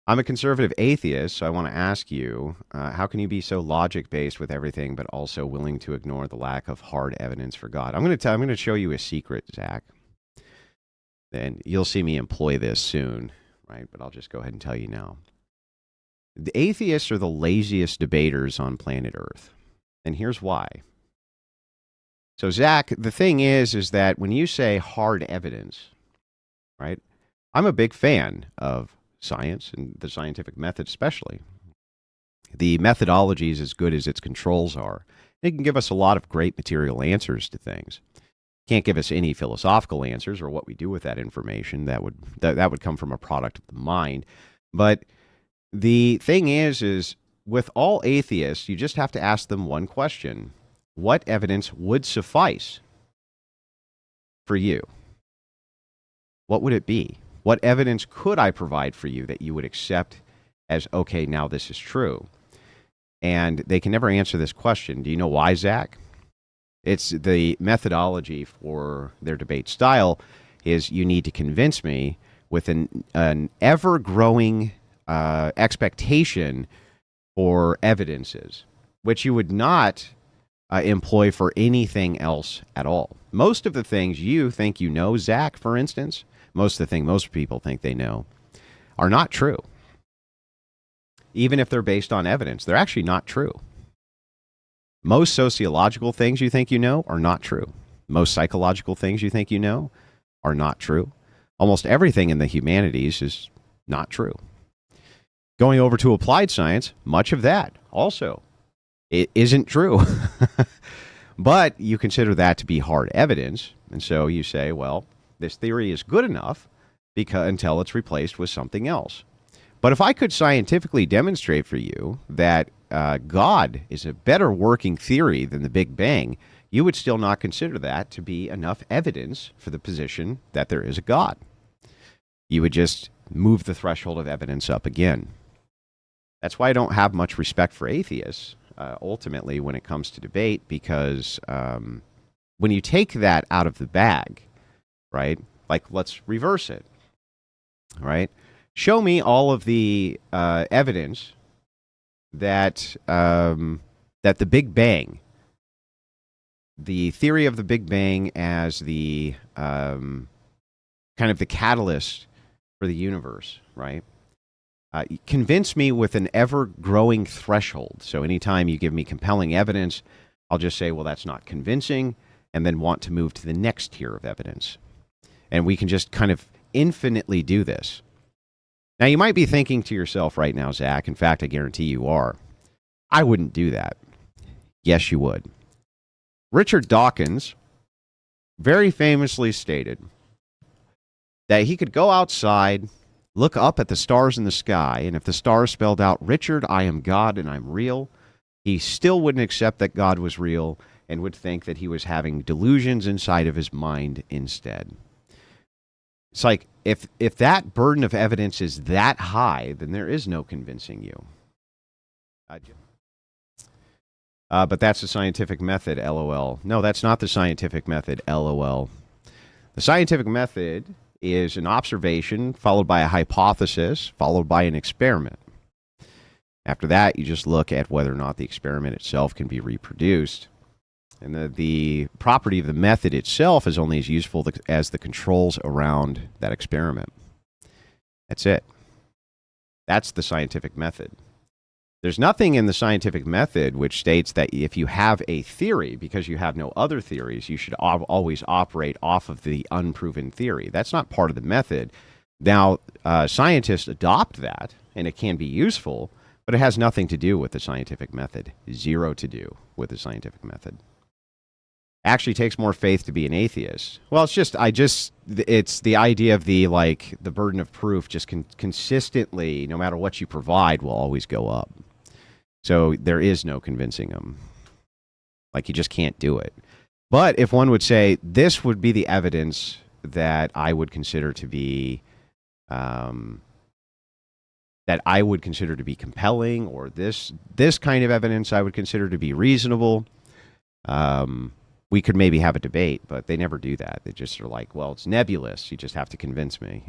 I'm a conservative atheist, so I want to ask you, how can you be so logic-based with everything, but also willing to ignore the lack of hard evidence for God? I'm going to show you a secret, Zach. And you'll see me employ this soon, right? But I'll just go ahead and tell you now. The atheists are the laziest debaters on planet Earth. And here's why. So, Zach, the thing is that when you say hard evidence, right, I'm a big fan of science and the scientific method especially. The methodology is as good as its controls are. It can give us a lot of great material answers to things. Can't give us any philosophical answers or what we do with that information. That would come from a product of the mind. But the thing is with all atheists, you just have to ask them one question. What evidence would suffice for you? What would it be? What evidence could I provide for you that you would accept as, okay, now this is true? And they can never answer this question. Do you know why, Zach? It's the methodology for their debate style is you need to convince me with an ever-growing expectation for evidences, which you would not employ for anything else at all. Most of the things you think you know, Zach, for instance, most of the things most people think they know are not true. Even if they're based on evidence, they're actually not true. Most sociological things you think you know are not true. Most psychological things you think you know are not true. Almost everything in the humanities is not true. Going over to applied science, much of that also it isn't true. But you consider that to be hard evidence. And so you say, well, this theory is good enough until it's replaced with something else. But if I could scientifically demonstrate for you that God is a better working theory than the Big Bang, you would still not consider that to be enough evidence for the position that there is a God. You would just move the threshold of evidence up again. That's why I don't have much respect for atheists, ultimately, when it comes to debate, because when you take that out of the bag, right, like let's reverse it, right? Show me all of the evidence that that the Big Bang, the theory of the Big Bang as the kind of the catalyst for the universe, right? Convince me with an ever-growing threshold. So anytime you give me compelling evidence, I'll just say, well, that's not convincing, and then want to move to the next tier of evidence. And we can just kind of infinitely do this. Now, you might be thinking to yourself right now, Zach, in fact, I guarantee you are, I wouldn't do that. Yes, you would. Richard Dawkins very famously stated that he could go outside, look up at the stars in the sky, and if the stars spelled out, Richard, I am God and I'm real, he still wouldn't accept that God was real and would think that he was having delusions inside of his mind instead. It's like, if that burden of evidence is that high, then there is no convincing you. But that's the scientific method, LOL. No, that's not the scientific method, LOL. The scientific method is an observation followed by a hypothesis followed by an experiment. After that, you just look at whether or not the experiment itself can be reproduced. And the property of the method itself is only as useful as the controls around that experiment. That's it. That's the scientific method. There's nothing in the scientific method which states that if you have a theory, because you have no other theories, you should always operate off of the unproven theory. That's not part of the method. Now, scientists adopt that, and it can be useful, but it has nothing to do with the scientific method. Zero to do with the scientific method. Actually takes more faith to be an atheist. Well, it's the idea of the burden of proof just consistently, no matter what you provide, will always go up. So there is no convincing them. Like, you just can't do it. But if one would say, this would be the evidence that I would consider to be compelling, or this kind of evidence I would consider to be reasonable, we could maybe have a debate, but they never do that. They just are like, well, it's nebulous. You just have to convince me,